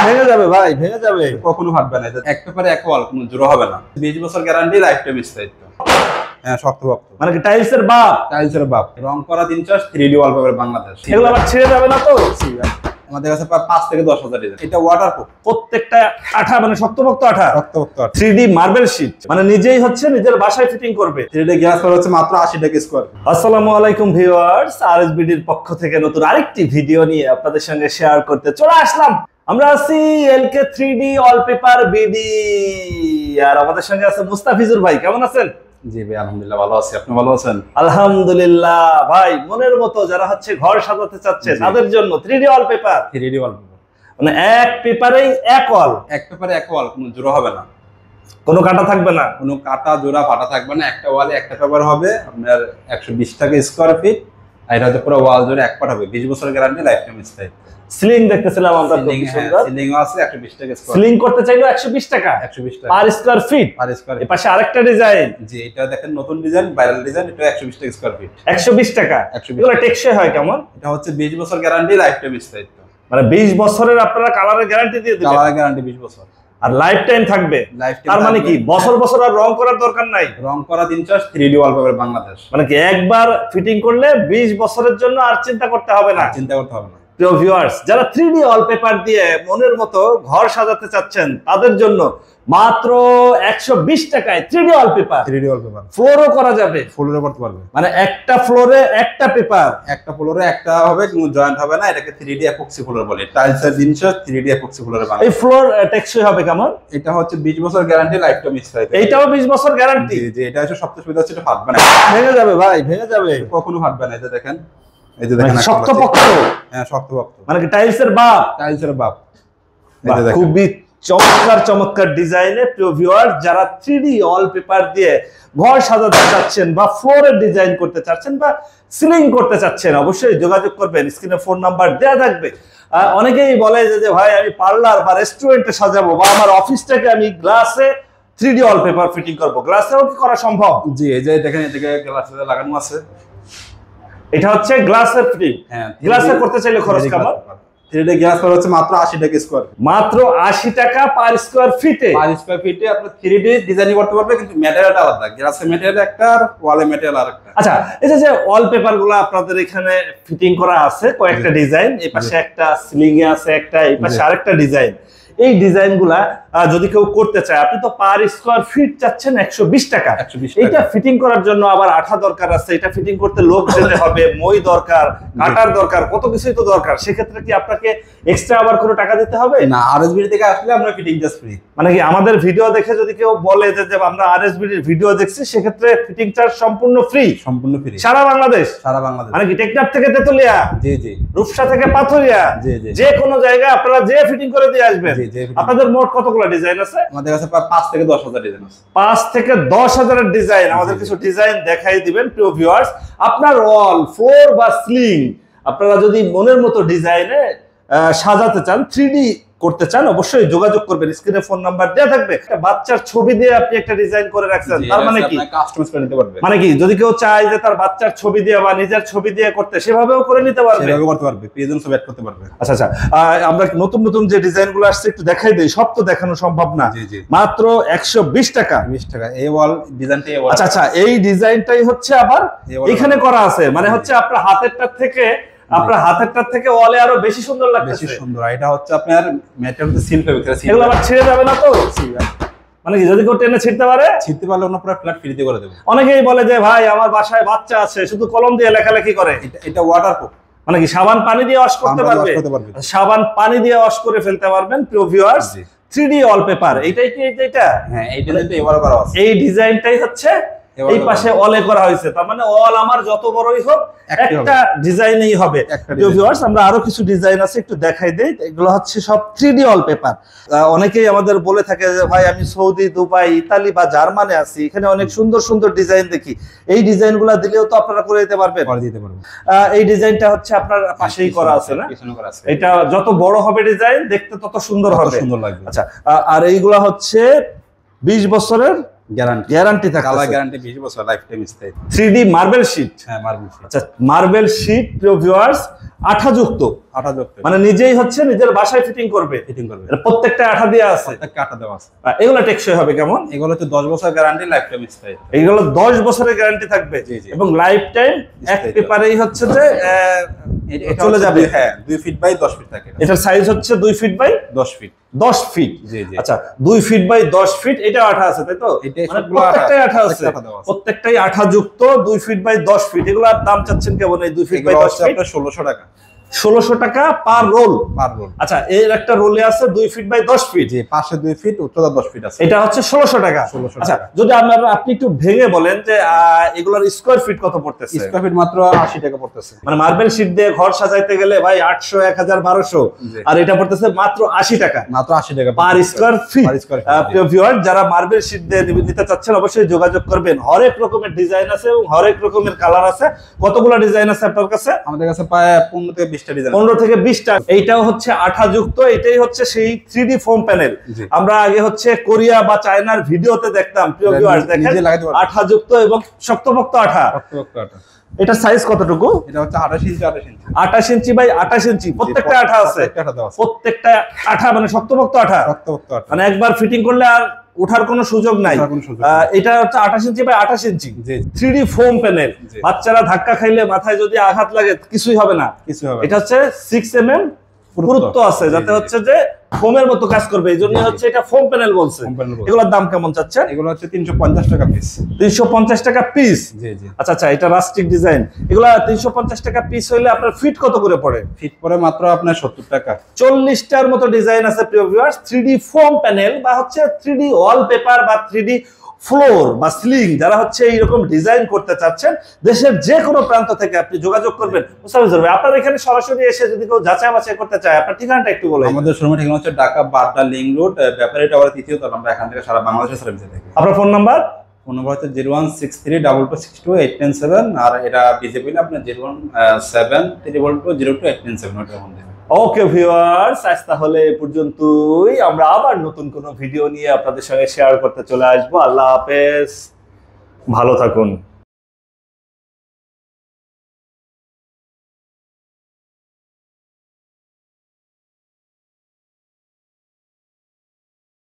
ভেঙে যাবে ভাই, ভেঙে যাবে। কখনো ফাটবে না। এক পেপারে এক ওয়াল, কোনো জোড়া হবে না। 20 বছর গ্যারান্টি, লাইফ টাইম স্থায়িত্ব। হ্যাঁ, শক্তপোক্ত। মানে কি টাইলসের বাপ? টাইলসের বাপ। রং করা 3 চাষ 3D ওয়ালপেপার বাংলাদেশ। এগুলো আবার ছিঁড়ে যাবে না তো? আমাদের কাছে প্রায় 5 থেকে 10,000 ডিজাইন। এটা ওয়াটারপ্রুফ, প্রত্যেকটা আঠা, মানে শক্তপোক্ত আঠা, শক্তপোক্ত আঠা। 3D মার্বেল শীট, মানে নিজেই হচ্ছে নিজের বাসায় ফিটিং করবে। 3D গ্লাস ফ্লোর হচ্ছে মাত্র 80 টাকা স্কয়ার। আসসালামু আলাইকুম ভিউয়ার্স, আরএসবিডির পক্ষ থেকে নতুন আরেকটি ভিডিও নিয়ে আপনাদের সঙ্গে শেয়ার করতে চলে আসলাম। আমরা আছি এলকে 3D ওয়ালপেপার বিডি, আর আমাদের সঙ্গে আছে মুস্তাফিজুর ভাই। কেমন আছেন? জি ভাই, আলহামদুলিল্লাহ ভালো আছি। আপনি ভালো আছেন? আলহামদুলিল্লাহ ভাই। মনের মতো যারা হচ্ছে ঘর সাজাতে চাচ্ছে তাদের জন্য 3D ওয়ালপেপার। 3D ওয়ালপেপার মানে এক পেপারেই এক ওয়াল, এক পেপারে এক ওয়াল, কোনো জোড়া হবে না, কোনো কাটা থাকবে না, কোনো কাটা জোড়া ফাটা থাকবে না। একটা ওয়ালে একটা পেপার হবে আপনার 120 টাকা স্কয়ার ফিট। আর এটা হচ্ছে পুরো ওয়াল জুড়ে এক পাট হবে। 20 বছর গ্যারান্টি, লাইফ টাইম স্থায়ী। সিলিং দেখতেছিলাম আমরা, খুব সুন্দর সিলিং আছে 120 টাকা স্কয়ার। সিলিং করতে চাইলো 120 টাকা, 120 টাকা per square feet. Per square. এই পাশে আরেকটা ডিজাইন, জি এটা দেখেন নতুন ডিজাইন, ভাইরাল ডিজাইন। এটা 120 টাকা স্কয়ার ফিট, 120 টাকা। 120 এগুলো টেকসই হয় কেমন? এটা হচ্ছে 20 বছর গ্যারান্টি, লাইফ টাইম স্থায়িত্ব। মানে 20 বছরের আপনারা কালারের গ্যারান্টি দিয়ে দিবেন, কালার গ্যারান্টি 20 বছর, আর লাইফ টাইম থাকবে। তার মানে কি বছর বছর আর রং করার দরকার নাই? রং করা 3 চাষ 3D ওয়ালপেপার বাংলাদেশ। মানে কি একবার ফিটিং করলে 20 বছরের জন্য আর চিন্তা করতে হবে না? চিন্তা করতে হবে না। প্রিয় ভিউয়ার্স, যারা 3D ওয়ালপেপার দিয়ে মনের মতো ঘর সাজাতে চাচ্ছেন তাদের জন্য মাত্র 120 টাকায় 3D ওয়ালপেপার। 3D ওয়ালপেপার ফ্লোরও করা যাবে, ফ্লোরে করতে পারবে। মানে একটা ফ্লোরে একটা পেপার, একটা ফ্লোরে একটা হবে, কোনো জয়েন্ট হবে না। এটাকে 3D এপক্সি ফ্লোর বলে। টাইলসের জিনিস 3D এপক্সি ফ্লোরে বানায়। এই ফ্লোর টেকসই হবে কেমন? এটা হচ্ছে 20 বছর গ্যারান্টি, লাইফ টাইম স্থায়ী। এইটাও 20 বছর গ্যারান্টি। জি জি, এটা হচ্ছে সবচেয়ে সুবিধা হচ্ছে এটা ফাটবে না। ভেঙে যাবে ভাই, ভেঙে যাবে, কখনো ফাটবে না। এটা দেখেন, এই যে দেখেন শক্তপোক্ত। হ্যাঁ, শক্তপোক্ত। মানে কি টাইলসের বাপ? টাইলসের বাপ। খুবই চমৎকার চমৎকার ডিজাইনে। প্রিয় ভিউয়ার, যারা 3D ওয়ালপেপার দিয়ে ঘর সাজাতে চাচ্ছেন বা ফ্লোরের ডিজাইন করতে চাচ্ছেন বা সিলিং করতে চাচ্ছেন, অবশ্যই যোগাযোগ করবেন। স্ক্রিনে ফোন নাম্বার দেওয়া থাকবে। অনেকেই বলে যে ভাই আমি পার্লার বা রেস্টুরেন্টে সাজাবো, বা আমার অফিসটাকে আমি গ্লাসে 3D ওয়ালপেপার ফিটিং করবো। গ্লাসেও কি করা সম্ভব? জি, এই যে দেখেন, এদিকে গ্লাস লাগানো আছে। এটা হচ্ছে গ্লাসের ফিটিং। হ্যাঁ, গ্লাসে করতে চাইলে খরচ কেমন? 3D গ্লাস ফ্লোর হচ্ছে মাত্র 80 টাকা স্কয়ার। মাত্র 80 টাকা পার স্কয়ার ফিটে। পার স্কয়ার ফিটে আপনি 3D ডিজাইন করতে পারবে, কিন্তু ম্যাটেরিয়ালটা আলাদা। গ্লাসের ম্যাটেরিয়াল একটা আর ওয়ালের ম্যাটেরিয়াল আরেকটা। আচ্ছা, এই যে ওয়ালপেপার গুলো আপনাদের এখানে ফিটিং করা আছে কয়েকটা ডিজাইন, এই পাশে একটা, সিলিং এ আছে একটা, এই পাশে আরেকটা ডিজাইন। এই ডিজাইন গুলা যদি কেউ করতে চায়, আপনি তো পার স্কয়ার ফিট চাচ্ছেন 120 টাকা। এটা ফিটিং করার জন্য আবার আঠা দরকার আছে, এটা ফিটিং করতে লোক যেতে হবে, মই দরকার, কাটার দরকার, কত কিছুই তো দরকার। সেক্ষেত্রে কি আপনাকে এক্সট্রা আবার কোনো টাকা দিতে হবে? না, আরএসবিডি থেকে আসলে আমরা ফিটিং জাস্ট ফ্রি। মানে কি আমাদের ভিডিও দেখে যদি কেউ বলে যে আমরা আরএসবিডির ভিডিও দেখছি, সেক্ষেত্রে ফিটিং চার্জ সম্পূর্ণ ফ্রি? সম্পূর্ণ ফ্রি, সারা বাংলাদেশ। সারা বাংলাদেশ। মানে কি টেকনাফ থেকে তেতুলিয়া, জি জি, রূপসা থেকে পাথুরিয়া, জি জি, যে কোনো জায়গায় আপনারা যে ফিটিং করে দিয়ে আসবেন। আপনাদের মোট কতগুলো ডিজাইন আছে? আমাদের কাছে প্রায় 5 থেকে 10,000 ডিজাইন আছে। 5 থেকে 10,000 ডিজাইন। আমাদের কিছু ডিজাইন দেখাই দিবেন প্রিয় ভিউয়ার্স। আপনার ওয়াল, ফ্লোর বা সিলিং আপনারা যদি মনের মতো ডিজাইনে সাজাতে চান, 3D করতে চান, অবশ্যই যোগাযোগ করবেন। স্ক্রিনে ফোন নাম্বার দেওয়া থাকবে। একটা বাচ্চার ছবি দিয়ে আপনি একটা ডিজাইন করে রাখছেন, তার মানে কি কাস্টমাইজ করে নিতে পারবে। মানে কি যদি কেউ চায় যে তার বাচ্চার ছবি দিয়ে বা নিজের ছবি দিয়ে করতে, সেভাবেও করে নিতে পারবে, সেভাবে করতে পারবে, প্রেজেন্ট সব অ্যাড করতে পারবে। আচ্ছা আচ্ছা, আমরা নতুন নতুন যে ডিজাইনগুলো আসছে একটু দেখাই দেই। সব তো দেখানো সম্ভব না। জি জি, মাত্র 120 টাকা। 20 টাকা এই ওয়াল ডিজাইনটা। এই ওয়াল, আচ্ছা আচ্ছা, এই ডিজাইনটাই হচ্ছে আবার এখানে করা আছে, মানে হচ্ছে আপনার হাতেরটা থেকে ওয়ালে আরো বেশি সুন্দর লাগছে, বেশি সুন্দর। এটা হচ্ছে আপনার ম্যাটেরিয়াল তো সিল ফেব্রিক। এগুলো আবার ছিঁড়ে যাবে না তো? মানে কি যদি কেউ টেনে ছিঁড়তে পারে? ছিঁড়তে পারলে অন্য পুরো ফ্ল্যাট ফ্রিতে করে দেব। অনেকেই বলে যে ভাই আমার বাসায় বাচ্চা আছে, শুধু কলম দিয়ে লেখালেখি করে। এটা ওয়াটারপ্রুফ, মানে কি সাবান পানি দিয়ে ওয়াশ করতে পারবে? সাবান পানি দিয়ে ওয়াশ করে ফেলতে পারবেন। প্রিয় ভিউয়ার্স, 3D ওয়ালপেপার এইটাই কি? এইটা, হ্যাঁ, এইটা কিন্তু এবারও করা আছে। এই ডিজাইনটাই হচ্ছে এই পাশে ওয়ালে করা হয়েছে। তার মানে ওয়াল আমার যত বড়ই হোক একটা ডিজাইনই হবে। ভিউয়ার্স, আমরা আরো কিছু ডিজাইন আছে, একটু দেখাই দেই। এগুলো হচ্ছে সব 3D ওয়ালপেপার। অনেকেই আমাদের বলে থাকে যে ভাই আমি সৌদি, দুবাই, ইতালি বা জার্মানি আছি, এখানে অনেক সুন্দর সুন্দর ডিজাইন দেখি। এই ডিজাইনগুলো দিলেও তো আপনারা করে দিতে পারবেন? করে দিতে পারবেন। এই ডিজাইনটা হচ্ছে আপনার পাশেই করা আছে না? পিছনে করা আছে। এটা যত বড় হবে ডিজাইন, দেখতে তত সুন্দর হবে, সুন্দর লাগবে। আচ্ছা, আর এইগুলা হচ্ছে 20 বছরের গ্যারান্টি থাকে, কালার গ্যারান্টি 20 বছর, লাইফ টাইম স্থায়ী। 3D marble sheet. হ্যাঁ, মার্বেল শিট। আচ্ছা, মার্বেল শিট প্রিয় ভিউয়ার্স, আঠাযুক্ত, মানে নিজেই হচ্ছে নিজের বাসায় ফিটিং করবে। এটা প্রত্যেকটা আঠা দেওয়া আছে, প্রত্যেকটা আঠা দেওয়া আছে। এগুলো টেকসই হবে কেমন? এগুলো হচ্ছে 10 বছর গ্যারান্টি, লাইফ টাইম স্থায়ী। এগুলো 10 বছরের গ্যারান্টি থাকবে এবং লাইফ টাইম এক পেপারেই হচ্ছে যে চলে যাবে। হ্যাঁ, 2 ফিট বাই 10 ফিট থাকে। এটার সাইজ হচ্ছে 2 ফিট বাই 10 ফিট। 10 ফিট। জি জি। আচ্ছা, 2 ফিট বাই 10 ফিট, এটা আঠা আছে তাই তো? মানে প্রত্যেকটাই আঠা আছে, প্রত্যেকটাই আঠা যুক্ত 2 ফিট বাই 10 ফিট। এগুলোর দাম চাচ্ছেন কেমন? এই 2 ফিট বাই 10 ফিট 1600 টাকা। 1600 টাকা পার রোল। রোল। আচ্ছা, এর একটা রোলে আছে 2 ফিট বাই 10 ফিট। জি, পাশে 2 ফিট, উচ্চতা 10 ফিট আছে। এটা হচ্ছে 1600 টাকা। আচ্ছা, যদি আপনি একটু ভেঙে বলেন যে এগুলোর স্কয়ার ফিট কত পড়তেছে? স্কয়ার ফিট মাত্র 80 টাকা পড়তেছে। মানে মার্বেল শিট দিয়ে ঘর সাজাইতে গেলে ভাই 800, 1000, 1200, আর এটা পড়তেছে মাত্র 80 টাকা। মাত্র 80 টাকা পার স্কয়ার ফিট। প্রিয় ভিউয়ার, যারা মার্বেল শিট দিয়ে নিতে চাচ্ছেন অবশ্যই যোগাযোগ করবেন। হরেক রকমের ডিজাইন আছে এবং হরেক রকমের কালার আছে। কতগুলো ডিজাইন আছে আপনার কাছে? আমাদের কাছে প্রায় 15 থেকে 20টা ডিজাইন। 15 থেকে 20টা। এইটাও হচ্ছে আঠাযুক্ত, এটাই হচ্ছে সেই 3D ফোম প্যানেল। আমরা আগে হচ্ছে কোরিয়া বা চায়নার ভিডিওতে দেখতাম। প্রিয় ভিউয়ার্স, দেখেন আঠাযুক্ত এবং শক্তপোক্ত আঠা। এটা সাইজ কতটুকু? এটা হচ্ছে 28 ইঞ্চি 28 ইঞ্চি বাই 28 ইঞ্চি। প্রত্যেকটা আঠা আছে, প্রত্যেকটা আঠা মানে শক্তপোক্ত আঠা। মানে একবার ফিটিং করলে আর ওঠার কোনো সুযোগ নাই। এটা হচ্ছে 28 inch by 28 inch 3D foam panel. বাচ্চারা ধাক্কা খাইলে মাথায় যদি আঘাত লাগে কিছুই হবে না। এটা হচ্ছে 6 mm পুরুত্ব আছে, যাতে হচ্ছে যে ফোমের মতো কাজ করবে। এই জন্য হচ্ছে এটা ফোম প্যানেল বলছে। এগুলোর দাম কেমন চাচ্ছেন? এগুলো হচ্ছে 350 টাকা পিস। 350 টাকা পিস। জি জি। আচ্ছা আচ্ছা, এটা রাস্টিক ডিজাইন। এগুলা 350 টাকা পিস হইলে আপনার ফিট কত করে পড়ে? ফিট পড়ে মাত্র আপনার 70 টাকা। 40টার মতো ডিজাইন আছে প্রিয় ভিউয়ার্স। 3D ফোম প্যানেল বা হচ্ছে 3D ওয়ালপেপার বা 3D ফ্লোর বা সিলিং, যারা হচ্ছে এইরকম ডিজাইন করতে চাচ্ছেন, দেশের যে কোনো প্রান্ত থেকে আপনি যোগাযোগ করবেন। মুস্তাফিজুর ভাই, আপনার এখানে সরাসরি এসে যদি কেউ যাচাই বাছাই করতে চায়, আপনার ঠিকানাটা একটু বলুন। আমাদের শোরুমের ঠিকানা হচ্ছে ঢাকা বাড্ডা লিং রোড, ব্যাপারী টাওয়ার 3য় তলা। আমরা এখান থেকে সারা বাংলাদেশে সার্ভিস দিই। আপনার ফোন নাম্বার? ফোন নাম্বার হচ্ছে 01632262897, আর এটা বিজেপি না, আপনার 01732020897। ওকে ভিউয়ার্স, আজ তাহলে এ পর্যন্তই। আমরা আবার নতুন কোনো ভিডিও নিয়ে আপনাদের সঙ্গে শেয়ার করতে চলে আসবো। আল্লাহ হাফেজ, ভালো থাকুন।